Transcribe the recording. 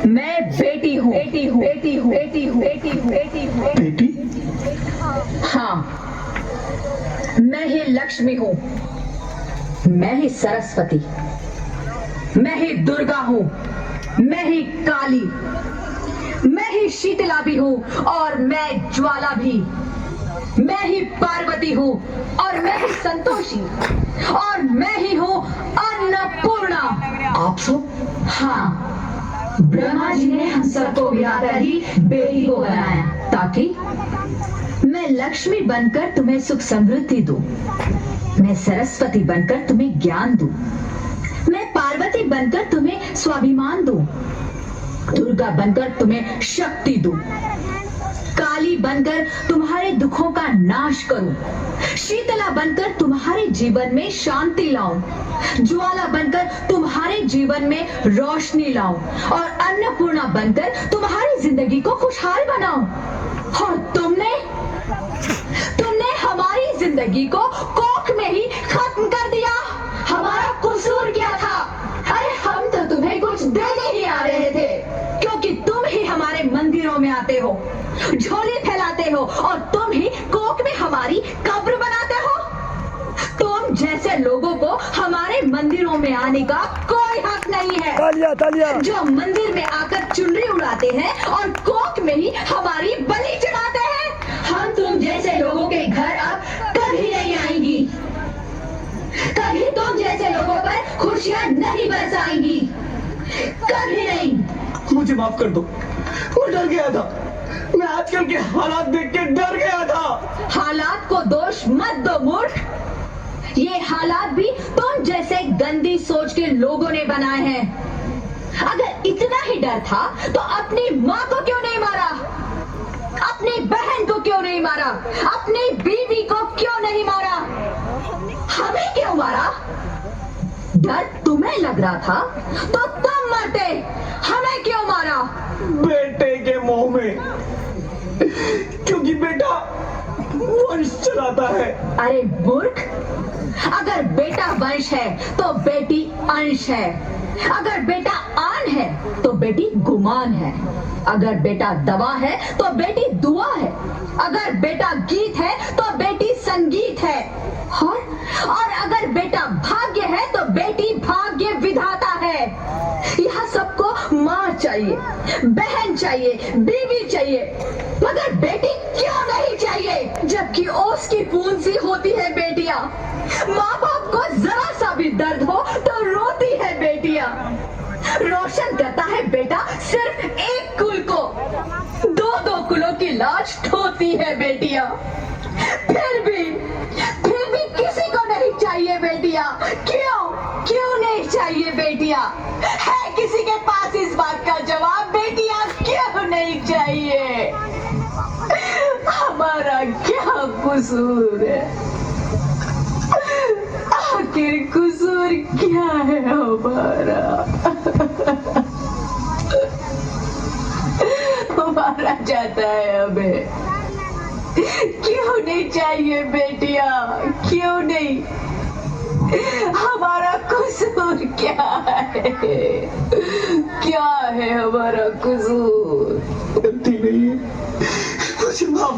मैं बेटी हूँ, बेटी हूँ, बेटी हूँ, बेटी हूँ, बेटी हूँ, बेटी हूँ। बेटी? हाँ, मैं ही लक्ष्मी हूँ, मैं ही सरस्वती, मैं ही दुर्गा हूँ, मैं ही काली, मैं ही शीतला भी हूँ और मैं ज्वाला भी। मैं ही पार्वती हूँ और मैं ही संतोषी और मैं ही हूँ अन्नपूर्णा। आप सब? हाँ, ब्रह्मा जी ने हम सबको मिलाकर ही बेटी को बनाया ताकि मैं लक्ष्मी बनकर तुम्हें सुख समृद्धि दूं, मैं सरस्वती बनकर तुम्हें ज्ञान दूं, मैं पार्वती बनकर तुम्हें स्वाभिमान दूं, दुर्गा बनकर तुम्हें शक्ति दूं, काली बनकर तुम्हारे दुखों का नाश करूं, शीतला बनकर तुम्हारे जीवन में शांति लाऊं, ज्वाला बनकर तुम्हारे जीवन में रोशनी लाऊं और अन्नपूर्णा बनकर तुम्हारी जिंदगी को खुशहाल बनाऊं। और तुमने हमारी जिंदगी को कोख में ही खत्म कर दिया। हमारा कसूर क्या था? अरे हम तो तुम्हें कुछ देने ही आ रहे थे, क्योंकि तुम ही हमारे मंदिरों में आते हो, झोली फैलाते हो और तुम ही कोख में हमारी कब्र बनाते हो। तुम जैसे लोगों को हमारे मंदिरों में आने का कोई हक नहीं है। तालियां तालियां। जो मंदिर में आकर चुनरी उड़ाते हैं और कोख में ही हमारी बलि चढ़ाते हैं। हम तुम जैसे लोगों के घर अब कभी नहीं आएंगी, कभी तुम जैसे लोगों पर खुशियां नहीं बरसाएंगी, कभी नहीं। मुझे माफ कर दो, मैं डर गया था। मैं आजकल के हालात देख के डर गया था। हालात को दोष मत दो मूर्ख, ये हालात भी तुम जैसे गंदी सोच के लोगों ने बनाए हैं। अगर इतना ही डर था तो अपनी माँ को क्यों नहीं मारा, अपनी बहन को क्यों नहीं मारा, अपनी बीवी को क्यों नहीं मारा, हमें क्यों मारा? डर तुम्हें लग रहा था तो तुम मरते, हमें क्यों मारा? बेटे के मोह में, क्योंकि बेटा वंश चलाता है। अरे मूर्ख, अगर बेटा वंश है तो बेटी अंश है, अगर बेटा आन है तो बेटी गुमान है, अगर बेटा दवा है तो बेटी दुआ है, अगर बेटा गीत है तो बेटी संगीत है, और अगर बेटा भाग्य है तो बेटी भाग्य विधाता है। यहाँ सबको माँ चाहिए, बहन चाहिए, बीवी चाहिए, मगर बेटी क्यों नहीं चाहिए? जबकि ओस की बूंद सी होती है बेटियां, माँ बाप को जरा सा भी दर्द हो तो रोती है बेटियां। रोशन करता है बेटा सिर्फ एक कुल को, दो कुलों की लाज ढोती है बेटियां। फिर भी किसी को नहीं चाहिए बेटियां। क्यों नहीं चाहिए बेटियां? है किसी के पास इस बात का जवाब? बेटियां क्यों नहीं चाहिए? हमारा क्या कसूर है? आखिर कसूर क्या है हमारा? मारा जाता है हमें। क्यों नहीं चाहिए बेटियां? क्यों नहीं? हमारा कसूर क्या है? क्या है हमारा कसूर? गलती नहीं है, मुझे माफ